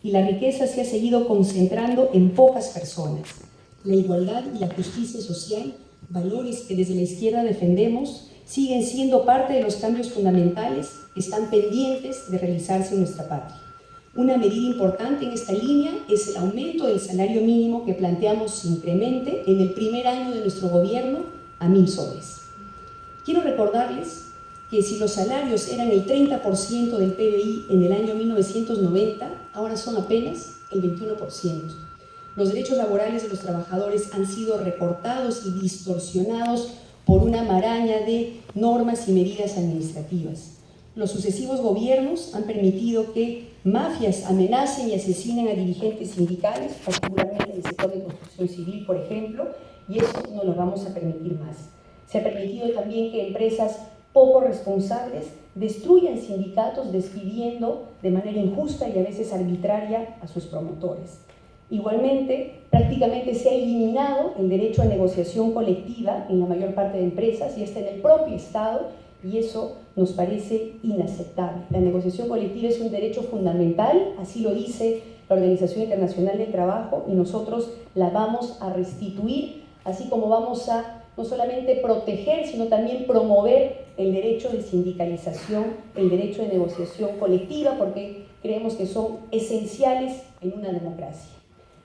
y la riqueza se ha seguido concentrando en pocas personas. La igualdad y la justicia social, valores que desde la izquierda defendemos, siguen siendo parte de los cambios fundamentales que están pendientes de realizarse en nuestra patria. Una medida importante en esta línea es el aumento del salario mínimo que planteamos se incremente en el primer año de nuestro gobierno a 1.000 soles. Quiero recordarles que si los salarios eran el 30% del PBI en el año 1990, ahora son apenas el 21%. Los derechos laborales de los trabajadores han sido recortados y distorsionados por una maraña de normas y medidas administrativas. Los sucesivos gobiernos han permitido que mafias amenacen y asesinen a dirigentes sindicales, particularmente en el sector de construcción civil, por ejemplo, y eso no lo vamos a permitir más. Se ha permitido también que empresas poco responsables destruyan sindicatos despidiendo de manera injusta y a veces arbitraria a sus promotores. Igualmente, prácticamente se ha eliminado el derecho a negociación colectiva en la mayor parte de empresas y está en el propio Estado, y eso nos parece inaceptable. La negociación colectiva es un derecho fundamental, así lo dice la Organización Internacional del Trabajo, y nosotros la vamos a restituir, así como vamos a no solamente proteger, sino también promover el derecho de sindicalización, el derecho de negociación colectiva, porque creemos que son esenciales en una democracia.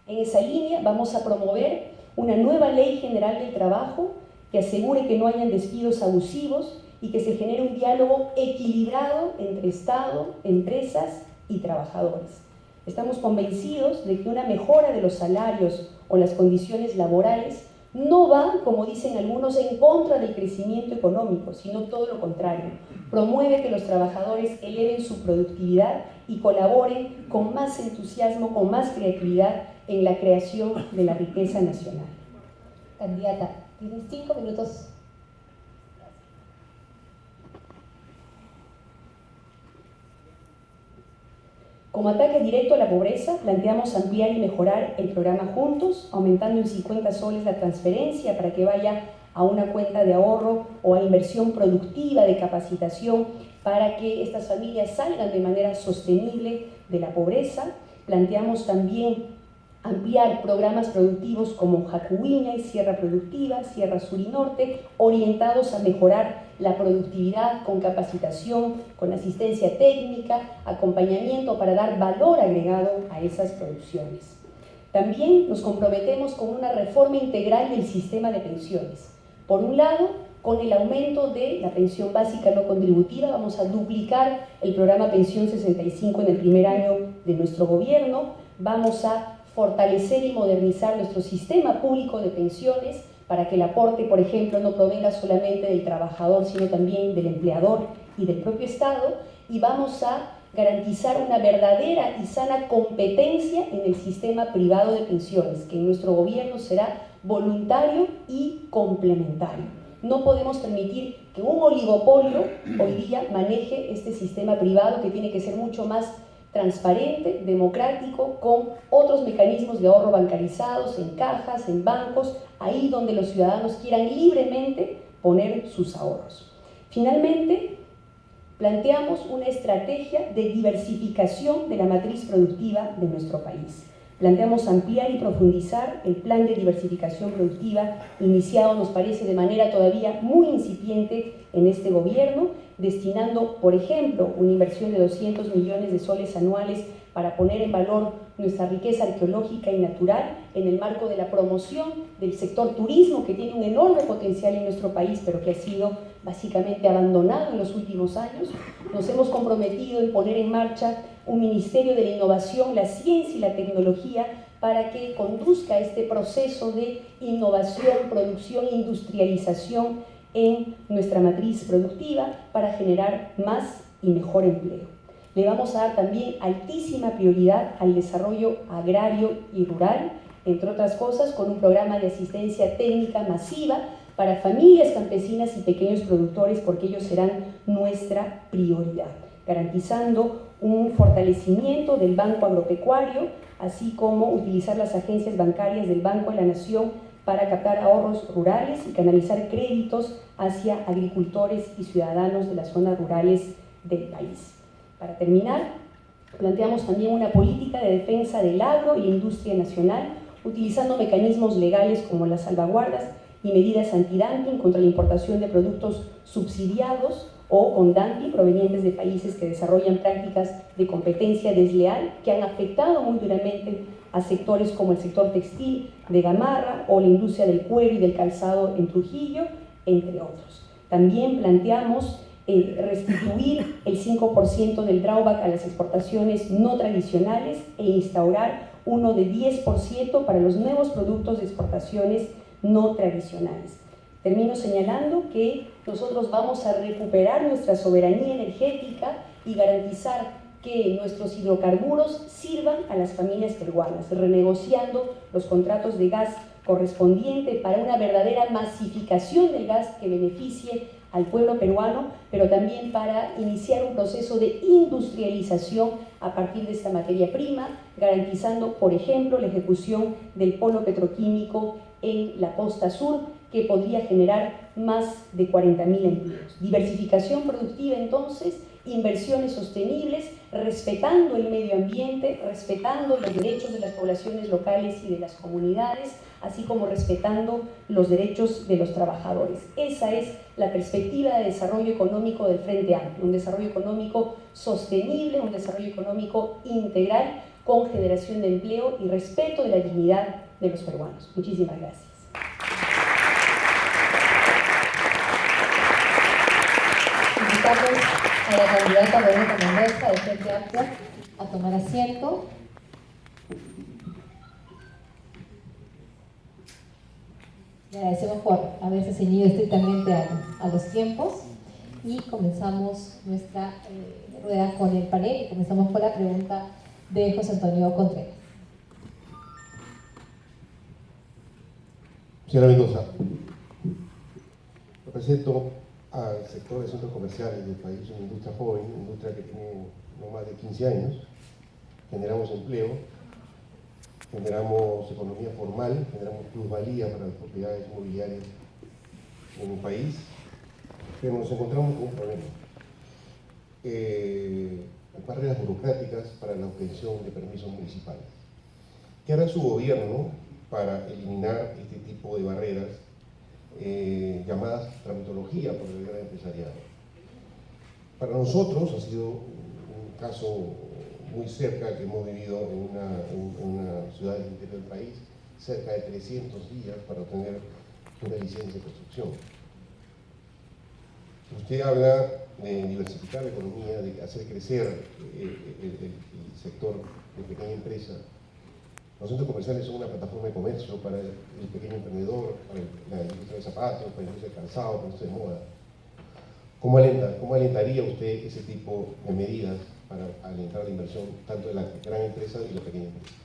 En esa línea vamos a promover una nueva ley general del trabajo que asegure que no hayan despidos abusivos y que se genere un diálogo equilibrado entre Estado, empresas y trabajadores. Estamos convencidos de que una mejora de los salarios o las condiciones laborales no va, como dicen algunos, en contra del crecimiento económico, sino todo lo contrario. Promueve que los trabajadores eleven su productividad y colaboren con más entusiasmo, con más creatividad en la creación de la riqueza nacional. Candidata, tienes 5 minutos. Como ataque directo a la pobreza, planteamos ampliar y mejorar el programa Juntos, aumentando en 50 soles la transferencia para que vaya a una cuenta de ahorro o a inversión productiva de capacitación para que estas familias salgan de manera sostenible de la pobreza. Planteamos también ampliar programas productivos como Jacuiña y Sierra Productiva, Sierra Sur y Norte, orientados a mejorar la productividad con capacitación, con asistencia técnica, acompañamiento para dar valor agregado a esas producciones. También nos comprometemos con una reforma integral del sistema de pensiones. Por un lado, con el aumento de la pensión básica no contributiva, vamos a duplicar el programa Pensión 65 en el primer año de nuestro gobierno, vamos a fortalecer y modernizar nuestro sistema público de pensiones para que el aporte, por ejemplo, no provenga solamente del trabajador, sino también del empleador y del propio Estado, y vamos a garantizar una verdadera y sana competencia en el sistema privado de pensiones, que en nuestro gobierno será voluntario y complementario. No podemos permitir que un oligopolio hoy día maneje este sistema privado, que tiene que ser mucho más transparente, democrático, con otros mecanismos de ahorro bancarizados, en cajas, en bancos, ahí donde los ciudadanos quieran libremente poner sus ahorros. Finalmente, planteamos una estrategia de diversificación de la matriz productiva de nuestro país. Planteamos ampliar y profundizar el plan de diversificación productiva iniciado, nos parece, de manera todavía muy incipiente en este gobierno, destinando, por ejemplo, una inversión de 200 millones de soles anuales para poner en valor nuestra riqueza arqueológica y natural en el marco de la promoción del sector turismo, que tiene un enorme potencial en nuestro país, pero que ha sido básicamente abandonado en los últimos años. Nos hemos comprometido en poner en marcha un Ministerio de la Innovación, la Ciencia y la Tecnología para que conduzca este proceso de innovación, producción e industrialización en nuestra matriz productiva para generar más y mejor empleo. Le vamos a dar también altísima prioridad al desarrollo agrario y rural, entre otras cosas, con un programa de asistencia técnica masiva para familias campesinas y pequeños productores, porque ellos serán nuestra prioridad, garantizando un fortalecimiento del Banco Agropecuario, así como utilizar las agencias bancarias del Banco de la Nación para captar ahorros rurales y canalizar créditos hacia agricultores y ciudadanos de las zonas rurales del país. Para terminar, Planteamos también una política de defensa del agro y la industria nacional, utilizando mecanismos legales como las salvaguardas y medidas antidumping contra la importación de productos subsidiados o con dumping provenientes de países que desarrollan prácticas de competencia desleal que han afectado muy duramente a sectores como el sector textil de Gamarra o la industria del cuero y del calzado en Trujillo, entre otros. También planteamos restituir el 5% del drawback a las exportaciones no tradicionales e instaurar uno de 10% para los nuevos productos de exportaciones no tradicionales. Termino señalando que nosotros vamos a recuperar nuestra soberanía energética y garantizar que nuestros hidrocarburos sirvan a las familias peruanas, renegociando los contratos de gas correspondiente para una verdadera masificación del gas que beneficie al pueblo peruano, pero también para iniciar un proceso de industrialización a partir de esta materia prima, garantizando, por ejemplo, la ejecución del polo petroquímico en la costa sur, que podría generar más de 40.000 empleos. Diversificación productiva, entonces, inversiones sostenibles, respetando el medio ambiente, respetando los derechos de las poblaciones locales y de las comunidades, así como respetando los derechos de los trabajadores. Esa es la perspectiva de desarrollo económico del Frente Amplio, un desarrollo económico sostenible, un desarrollo económico integral, con generación de empleo y respeto de la dignidad de los peruanos. Muchísimas gracias. Invitamos a la candidata Verónica Mendoza de Frente Amplio a tomar asiento. Le agradecemos por haberse ceñido estrictamente a los tiempos y comenzamos nuestra rueda con el panel y comenzamos con la pregunta de José Antonio Contreras. Señora Mendoza, represento al sector de centros comerciales del país, una industria joven, una industria que tiene no más de 15 años. Generamos empleo, generamos economía formal, generamos plusvalía para las propiedades inmobiliarias en el país, pero nos encontramos con un problema. Barreras burocráticas para la obtención de permisos municipales. ¿Qué hará su gobierno para eliminar este tipo de barreras llamadas tramitología por el gran empresariado? Para nosotros ha sido un caso muy cerca que hemos vivido en una ciudad del interior del país, cerca de 300 días para obtener una licencia de construcción. Usted habla de diversificar la economía, de hacer crecer el sector de pequeña empresa. Los centros comerciales son una plataforma de comercio para el pequeño emprendedor, para la industria de zapatos, para la industria de calzado, para la industria de moda. ¿Cómo alentaría usted ese tipo de medidas para alentar la inversión tanto de la gran empresa y la pequeña empresa?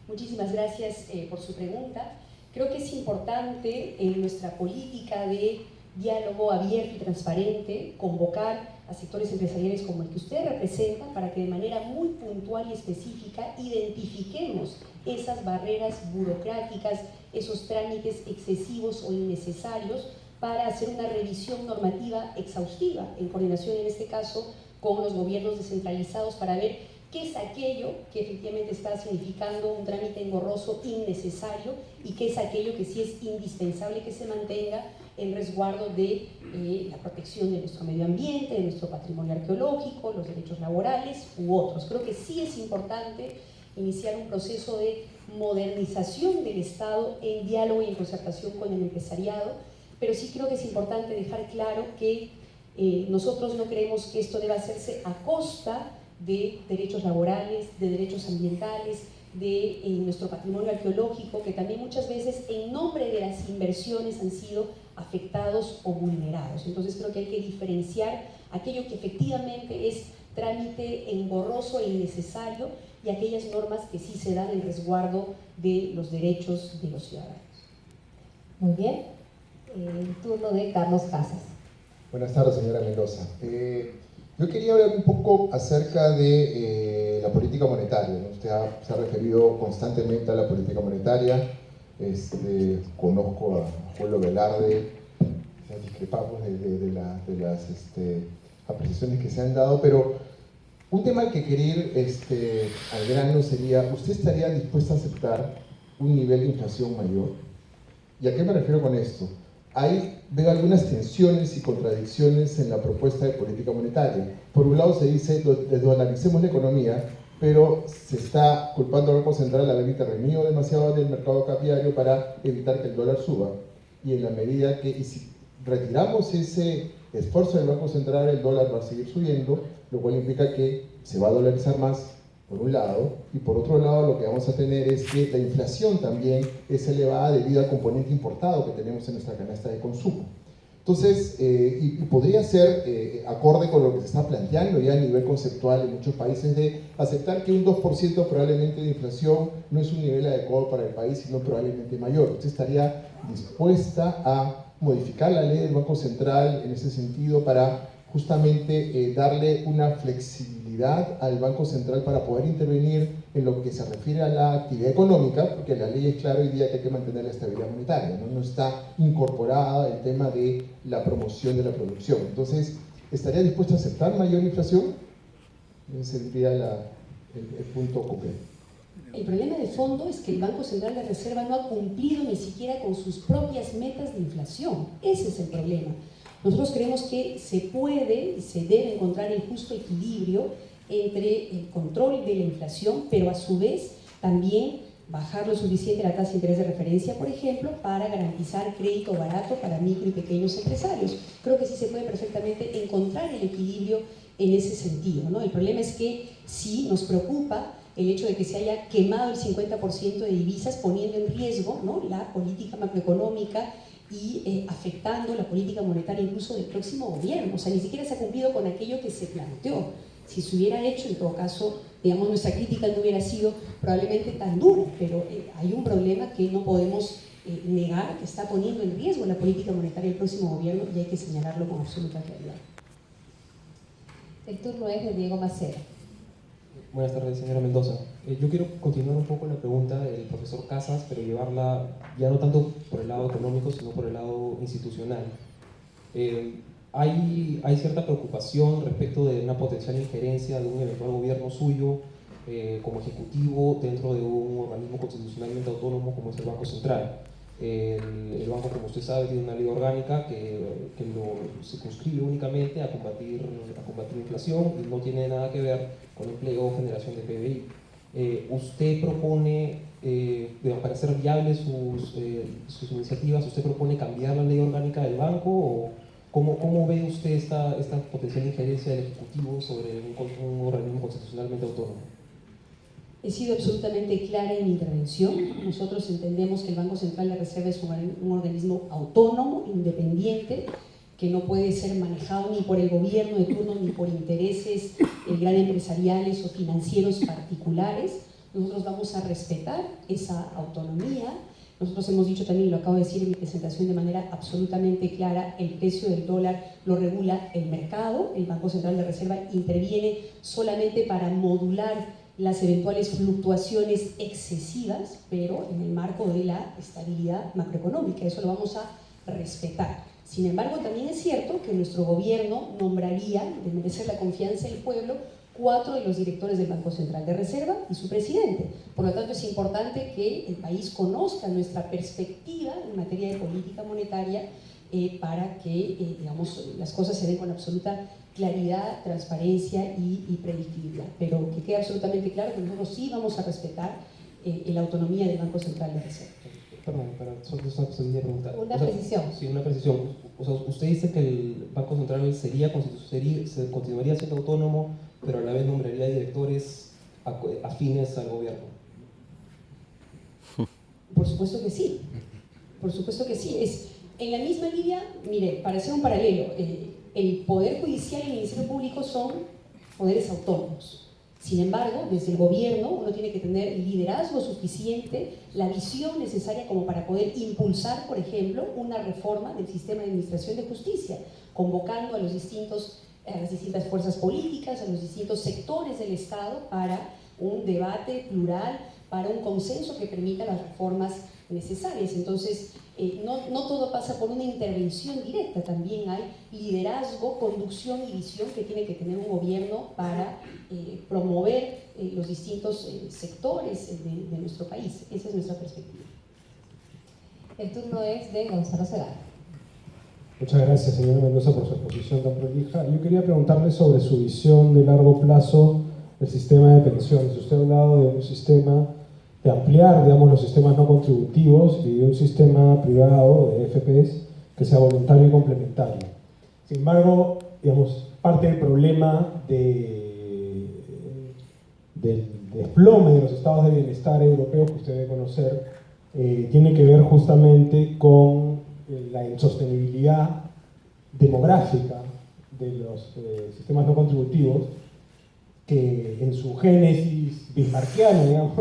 Muchísimas gracias por su pregunta. Creo que es importante en nuestra política de diálogo abierto y transparente convocar a sectores empresariales como el que usted representa para que de manera muy puntual y específica identifiquemos esas barreras burocráticas, esos trámites excesivos o innecesarios, para hacer una revisión normativa exhaustiva, en coordinación en este caso con los gobiernos descentralizados, para ver qué es aquello que efectivamente está significando un trámite engorroso, innecesario, y qué es aquello que sí es indispensable que se mantenga en resguardo de la protección de nuestro medio ambiente, de nuestro patrimonio arqueológico, los derechos laborales u otros. Creo que sí es importante iniciar un proceso de modernización del Estado en diálogo y en concertación con el empresariado, pero sí creo que es importante dejar claro que nosotros no creemos que esto deba hacerse a costa de derechos laborales, de derechos ambientales, de nuestro patrimonio arqueológico, que también muchas veces en nombre de las inversiones han sido afectados o vulnerados. Entonces creo que hay que diferenciar aquello que efectivamente es trámite engorroso e innecesario y aquellas normas que sí se dan en resguardo de los derechos de los ciudadanos. Muy bien, el turno de Carlos Casas. Buenas tardes, señora Mendoza. Yo quería hablar un poco acerca de la política monetaria, ¿no? Usted se ha referido constantemente a la política monetaria. Conozco a Julio Velarde, discrepamos de las apreciaciones que se han dado, pero un tema que quería ir al grano sería, ¿usted estaría dispuesta a aceptar un nivel de inflación mayor? ¿Y a qué me refiero con esto? Veo algunas tensiones y contradicciones en la propuesta de política monetaria. Por un lado se dice, desdolarizemos la economía, pero se está culpando al Banco Central de haber intervenido demasiado en el mercado cambiario para evitar que el dólar suba. Y en la medida que, y si retiramos ese esfuerzo del Banco Central, el dólar va a seguir subiendo, lo cual implica que se va a dolarizar más, por un lado, y por otro lado lo que vamos a tener es que la inflación también es elevada debido al componente importado que tenemos en nuestra canasta de consumo. Entonces, y podría ser acorde con lo que se está planteando ya a nivel conceptual en muchos países de aceptar que un 2% probablemente de inflación no es un nivel adecuado para el país, sino probablemente mayor. ¿Usted estaría dispuesta a modificar la ley del Banco Central en ese sentido para justamente darle una flexibilidad al Banco Central para poder intervenir en lo que se refiere a la actividad económica? Porque la ley es clara hoy día que hay que mantener la estabilidad monetaria, no está incorporada el tema de la promoción de la producción. Entonces, ¿estaría dispuesta a aceptar mayor inflación? Ese sería el punto concreto. El problema de fondo es que el Banco Central de Reserva no ha cumplido ni siquiera con sus propias metas de inflación. Ese es el problema. Nosotros creemos que se puede y se debe encontrar el justo equilibrio entre el control de la inflación, pero a su vez también bajar lo suficiente la tasa de interés de referencia, por ejemplo, para garantizar crédito barato para micro y pequeños empresarios. Creo que sí se puede perfectamente encontrar el equilibrio en ese sentido, ¿no? El problema es que sí nos preocupa el hecho de que se haya quemado el 50% de divisas, poniendo en riesgo, ¿no?, la política macroeconómica y afectando la política monetaria incluso del próximo gobierno. O sea, ni siquiera se ha cumplido con aquello que se planteó. Si se hubiera hecho, en todo caso, digamos, nuestra crítica no hubiera sido probablemente tan dura, pero hay un problema que no podemos negar, que está poniendo en riesgo la política monetaria del próximo gobierno, y hay que señalarlo con absoluta claridad. El turno es de Diego Macera. Buenas tardes, señora Mendoza. Yo quiero continuar un poco la pregunta del profesor Casas, pero llevarla ya no tanto por el lado económico, sino por el lado institucional. Hay cierta preocupación respecto de una potencial injerencia de un eventual gobierno suyo como ejecutivo dentro de un organismo constitucionalmente autónomo como es el Banco Central. El banco, como usted sabe, tiene una ley orgánica que lo circunscribe únicamente a combatir la inflación y no tiene nada que ver con empleo o generación de PBI. ¿Usted propone, para hacer viables sus iniciativas, usted propone cambiar la ley orgánica del banco? ¿O cómo ve usted esta potencial injerencia del Ejecutivo sobre un organismo constitucionalmente autónomo? He sido absolutamente clara en mi intervención. Nosotros entendemos que el Banco Central de Reserva es un organismo autónomo, independiente, que no puede ser manejado ni por el gobierno de turno ni por intereses gran empresariales o financieros particulares. Nosotros vamos a respetar esa autonomía. Nosotros hemos dicho también, y lo acabo de decir en mi presentación de manera absolutamente clara, el precio del dólar lo regula el mercado. El Banco Central de Reserva interviene solamente para modular las eventuales fluctuaciones excesivas, pero en el marco de la estabilidad macroeconómica. Eso lo vamos a respetar. Sin embargo, también es cierto que nuestro gobierno nombraría, de merecer la confianza del pueblo, 4 de los directores del Banco Central de Reserva y su presidente. Por lo tanto, es importante que el país conozca nuestra perspectiva en materia de política monetaria para que digamos, las cosas se den con absoluta claridad, transparencia y predictibilidad. Pero que quede absolutamente claro que nosotros sí vamos a respetar la autonomía del Banco Central de Reserva. Perdón, solo es una pregunta. Una precisión. Sí, una precisión. O sea, usted dice que el Banco Central continuaría siendo autónomo, pero a la vez nombraría directores afines al gobierno. Por supuesto que sí. Por supuesto que sí. Es en la misma línea, mire, para hacer un paralelo, el Poder Judicial y el Ministerio Público son poderes autónomos. Sin embargo, desde el gobierno uno tiene que tener liderazgo suficiente, la visión necesaria como para poder impulsar, por ejemplo, una reforma del sistema de administración de justicia, convocando a las distintas fuerzas políticas, a los distintos sectores del Estado para un debate plural, para un consenso que permita las reformas necesarias. Entonces, no todo pasa por una intervención directa, también hay liderazgo, conducción y visión que tiene que tener un gobierno para promover los distintos sectores de nuestro país. Esa es nuestra perspectiva. El turno es de Gonzalo Segarra. Muchas gracias, señora Mendoza, por su exposición tan prolija. Yo quería preguntarle sobre su visión de largo plazo del sistema de pensiones. Usted ha hablado de un sistema, de ampliar, digamos, los sistemas no contributivos y de un sistema privado de FPs que sea voluntario y complementario. Sin embargo, digamos, parte del problema del desplome de los estados de bienestar europeos que usted debe conocer tiene que ver justamente con la insostenibilidad demográfica de los sistemas no contributivos, que en su génesis bismarckiana, digamos,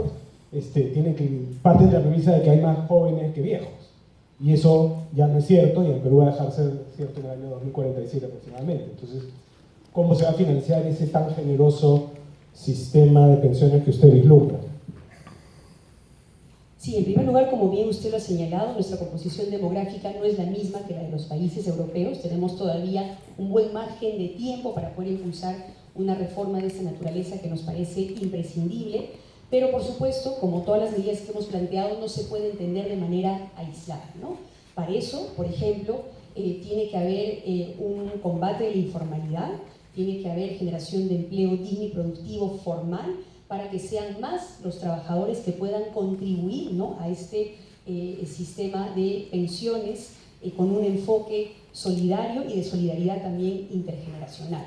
parte de la premisa de que hay más jóvenes que viejos. Y eso ya no es cierto, y en Perú va a dejar de ser cierto en el año 2047 aproximadamente. Entonces, ¿cómo se va a financiar ese tan generoso sistema de pensiones que usted vislumbra? Sí, en primer lugar, como bien usted lo ha señalado, nuestra composición demográfica no es la misma que la de los países europeos. Tenemos todavía un buen margen de tiempo para poder impulsar una reforma de esta naturaleza que nos parece imprescindible, pero por supuesto, como todas las medidas que hemos planteado, no se puede entender de manera aislada, ¿no? Para eso, por ejemplo, tiene que haber un combate de la informalidad, tiene que haber generación de empleo digno y productivo formal, para que sean más los trabajadores que puedan contribuir, ¿no?, a este sistema de pensiones con un enfoque solidario y de solidaridad también intergeneracional.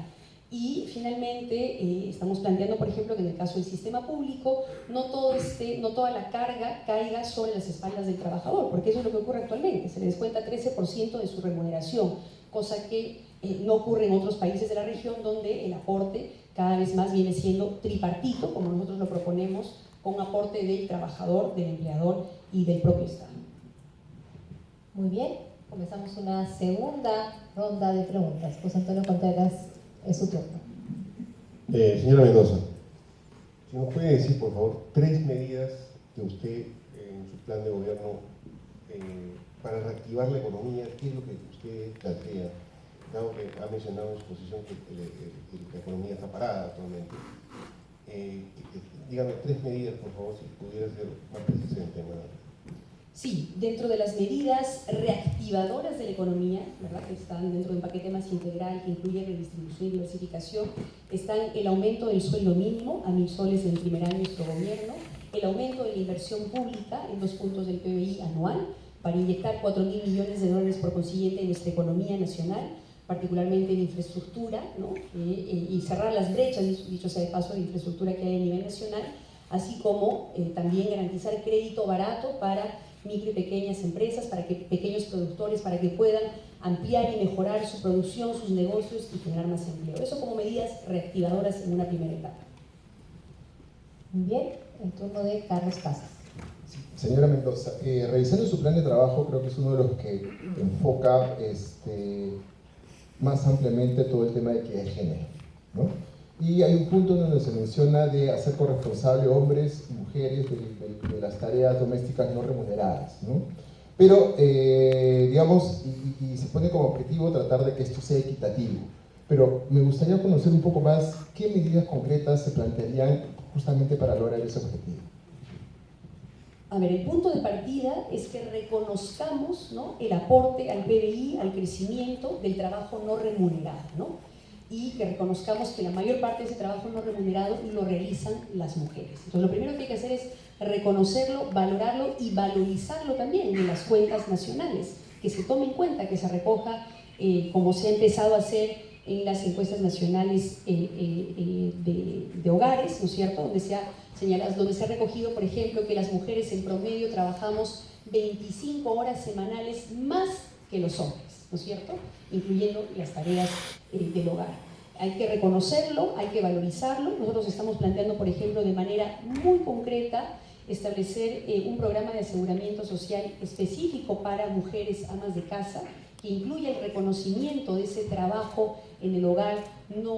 Y finalmente estamos planteando, por ejemplo, que en el caso del sistema público no toda la carga caiga sobre las espaldas del trabajador, porque eso es lo que ocurre actualmente, se le descuenta 13% de su remuneración, cosa que no ocurre en otros países de la región, donde el aporte cada vez más viene siendo tripartito, como nosotros lo proponemos, con aporte del trabajador, del empleador y del propio Estado. Muy bien, comenzamos una segunda ronda de preguntas. José Antonio Contreras, es su turno. Señora Mendoza, si nos puede decir, por favor, 3 medidas que usted en su plan de gobierno para reactivar la economía, ¿qué es lo que usted plantea? Dado que ha mencionado en su posición que la economía está parada actualmente. Dígame 3 medidas, por favor, si pudiera ser más preciso en el tema. Sí, dentro de las medidas reactivadoras de la economía, ¿verdad?, que están dentro de un paquete más integral que incluye redistribución y diversificación, están el aumento del sueldo mínimo a 1.000 soles en el primer año de nuestro gobierno, el aumento de la inversión pública en 2 puntos del PBI anual, para inyectar 4.000 millones de dólares por consiguiente en nuestra economía nacional, particularmente en infraestructura, ¿no?, y cerrar las brechas, dicho sea de paso, de infraestructura que hay a nivel nacional, así como también garantizar crédito barato para micro y pequeñas empresas, para que pequeños productores, para que puedan ampliar y mejorar su producción, sus negocios y generar más empleo. Eso como medidas reactivadoras en una primera etapa. Muy bien, el turno de Carlos Casas. Señora Mendoza, revisando su plan de trabajo, creo que es uno de los que enfoca más ampliamente todo el tema de equidad de género, ¿no? Y hay un punto donde se menciona de hacer corresponsable hombres y mujeres de las tareas domésticas no remuneradas, ¿no? Pero, digamos, y se pone como objetivo tratar de que esto sea equitativo. Pero me gustaría conocer un poco más qué medidas concretas se plantearían justamente para lograr ese objetivo. A ver, el punto de partida es que reconozcamos, ¿no?, el aporte al PBI, al crecimiento del trabajo no remunerado, ¿no?, y que reconozcamos que la mayor parte de ese trabajo no remunerado lo realizan las mujeres. Entonces, lo primero que hay que hacer es reconocerlo, valorarlo y valorizarlo también en las cuentas nacionales, que se tome en cuenta, que se recoja, como se ha empezado a hacer en las encuestas nacionales de hogares, ¿no es cierto?, donde se ha recogido, por ejemplo, que las mujeres en promedio trabajamos 25 horas semanales más que los hombres, ¿no es cierto?, incluyendo las tareas del hogar. Hay que reconocerlo, hay que valorizarlo. Nosotros estamos planteando, por ejemplo, de manera muy concreta, establecer un programa de aseguramiento social específico para mujeres amas de casa, que incluya el reconocimiento de ese trabajo en el hogar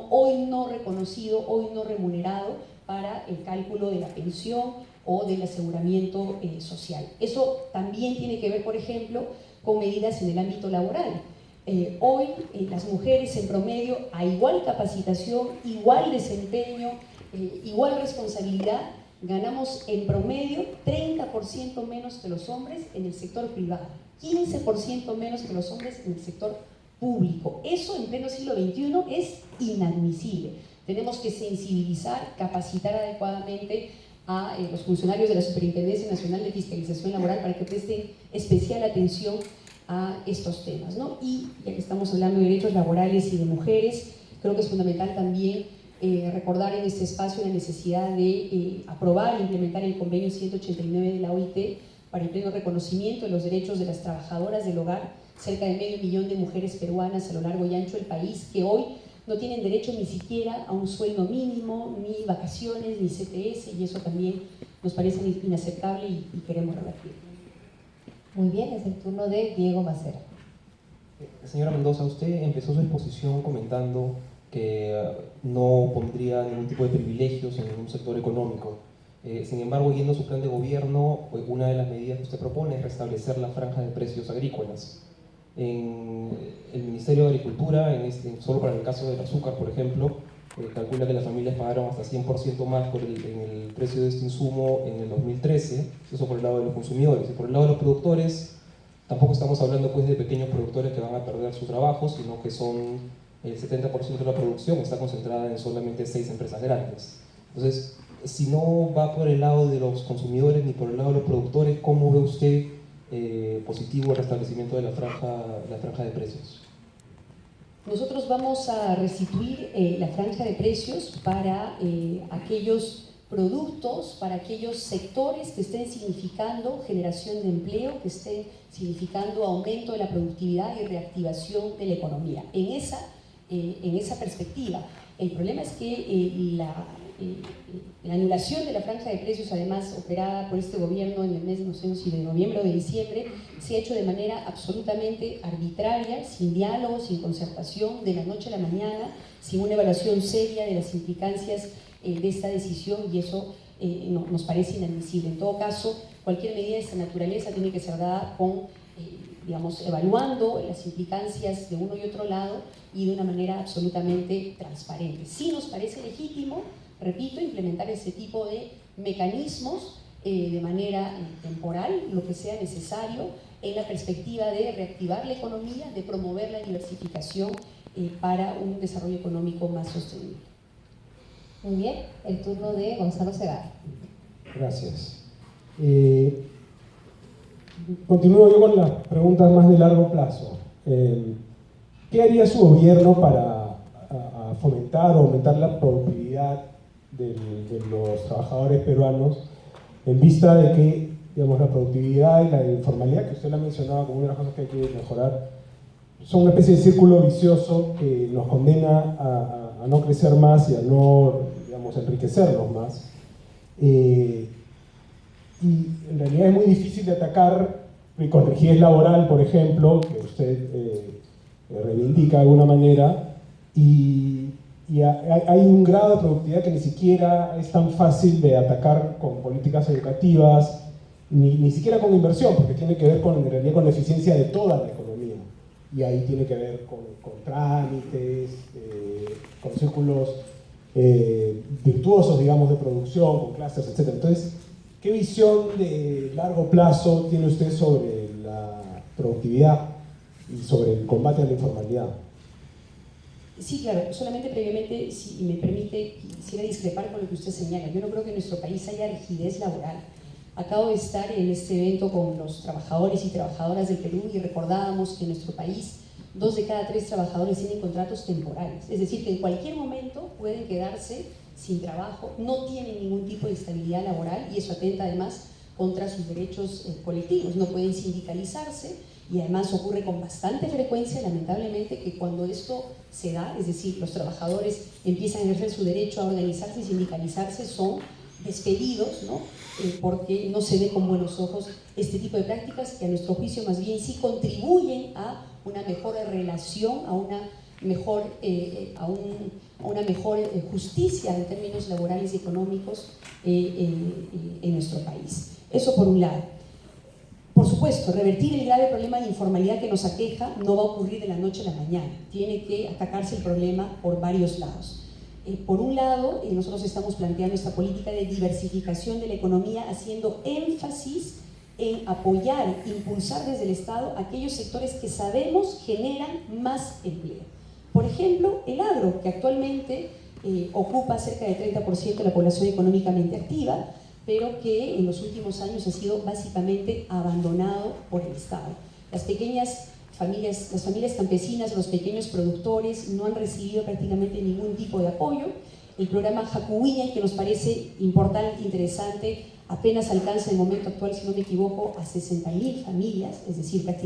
hoy no reconocido, hoy no remunerado, para el cálculo de la pensión o del aseguramiento social. Eso también tiene que ver, por ejemplo, con medidas en el ámbito laboral. Hoy las mujeres en promedio, a igual capacitación, igual desempeño, igual responsabilidad, ganamos en promedio 30% menos que los hombres en el sector privado, 15% menos que los hombres en el sector público. Eso en pleno siglo XXI es inadmisible. Tenemos que sensibilizar, capacitar adecuadamente a los funcionarios de la Superintendencia Nacional de Fiscalización Laboral para que presten especial atención a estos temas, ¿no? Y ya que estamos hablando de derechos laborales y de mujeres, creo que es fundamental también recordar en este espacio la necesidad de aprobar e implementar el convenio 189 de la OIT para el pleno reconocimiento de los derechos de las trabajadoras del hogar, cerca de 500.000 de mujeres peruanas a lo largo y ancho del país que hoy no tienen derecho ni siquiera a un sueldo mínimo, ni vacaciones, ni CTS, y eso también nos parece inaceptable y queremos revertir. Muy bien, es el turno de Diego Macera. Señora Mendoza, usted empezó su exposición comentando que no pondría ningún tipo de privilegios en ningún sector económico. Sin embargo, yendo a su plan de gobierno, una de las medidas que usted propone es restablecer la franja de precios agrícolas. En el Ministerio de Agricultura, solo para el caso del azúcar, por ejemplo, calcula que las familias pagaron hasta 100% más en el precio de este insumo en el 2013, eso por el lado de los consumidores. Y por el lado de los productores, tampoco estamos hablando pues de pequeños productores que van a perder su trabajo, sino que son el 70% de la producción está concentrada en solamente 6 empresas grandes. Entonces, si no va por el lado de los consumidores ni por el lado de los productores, ¿cómo ve usted positivo el restablecimiento de la franja de precios? Nosotros vamos a restituir la franja de precios para aquellos productos, para aquellos sectores que estén significando generación de empleo, que estén significando aumento de la productividad y reactivación de la economía. En esa perspectiva, el problema es que la anulación de la franja de precios, además operada por este gobierno en el mes, no sé si de noviembre o de diciembre, se ha hecho de manera absolutamente arbitraria, sin diálogo, sin concertación, de la noche a la mañana, sin una evaluación seria de las implicancias de esta decisión, y eso nos parece inadmisible. En todo caso, cualquier medida de esta naturaleza tiene que ser dada con, evaluando las implicancias de uno y otro lado y de una manera absolutamente transparente. Sí nos parece legítimo, repito, implementar ese tipo de mecanismos de manera temporal, lo que sea necesario, en la perspectiva de reactivar la economía, de promover la diversificación para un desarrollo económico más sostenible. Muy bien, el turno de Gonzalo Segarra. Gracias. Continúo yo con las preguntas más de largo plazo. ¿Qué haría su gobierno para fomentar o aumentar la productividad de los trabajadores peruanos en vista de que, digamos, la productividad y la informalidad, que usted la mencionaba como una de las cosas que hay que mejorar, son una especie de círculo vicioso que nos condena a no crecer más y a no, digamos, enriquecernos más? Y en realidad es muy difícil de atacar con rigidez laboral, por ejemplo, que usted reivindica de alguna manera, y hay un grado de productividad que ni siquiera es tan fácil de atacar con políticas educativas, ni siquiera con inversión, porque tiene que ver en realidad con la eficiencia de toda la economía, y ahí tiene que ver con trámites, con círculos virtuosos, digamos, de producción, con clústeres, etc. Entonces, ¿qué visión de largo plazo tiene usted sobre la productividad y sobre el combate a la informalidad? Sí, claro, solamente previamente, si me permite, quisiera discrepar con lo que usted señala. Yo no creo que en nuestro país haya rigidez laboral. Acabo de estar en este evento con los trabajadores y trabajadoras del Perú y recordábamos que en nuestro país 2 de cada 3 trabajadores tienen contratos temporales. Es decir, que en cualquier momento pueden quedarse sin trabajo, no tienen ningún tipo de estabilidad laboral y eso atenta además contra sus derechos colectivos. No pueden sindicalizarse y además ocurre con bastante frecuencia, lamentablemente, que cuando esto se da, es decir, los trabajadores empiezan a ejercer su derecho a organizarse y sindicalizarse, son despedidos, ¿no? Porque no se ve con buenos ojos este tipo de prácticas que a nuestro juicio más bien sí contribuyen a una mejor relación, a una una mejor justicia en términos laborales y económicos en nuestro país. Eso por un lado. Por supuesto, revertir el grave problema de informalidad que nos aqueja no va a ocurrir de la noche a la mañana. Tiene que atacarse el problema por varios lados. Por un lado, nosotros estamos planteando esta política de diversificación de la economía, haciendo énfasis en apoyar, impulsar desde el Estado aquellos sectores que sabemos generan más empleo. Por ejemplo, el agro, que actualmente ocupa cerca del 30% de la población económicamente activa, pero que en los últimos años ha sido básicamente abandonado por el Estado. Las familias campesinas, los pequeños productores no han recibido prácticamente ningún tipo de apoyo. El programa Jacuwiñay, que nos parece importante, interesante, apenas alcanza en el momento actual, si no me equivoco, a 60.000 familias, es decir, prácticamente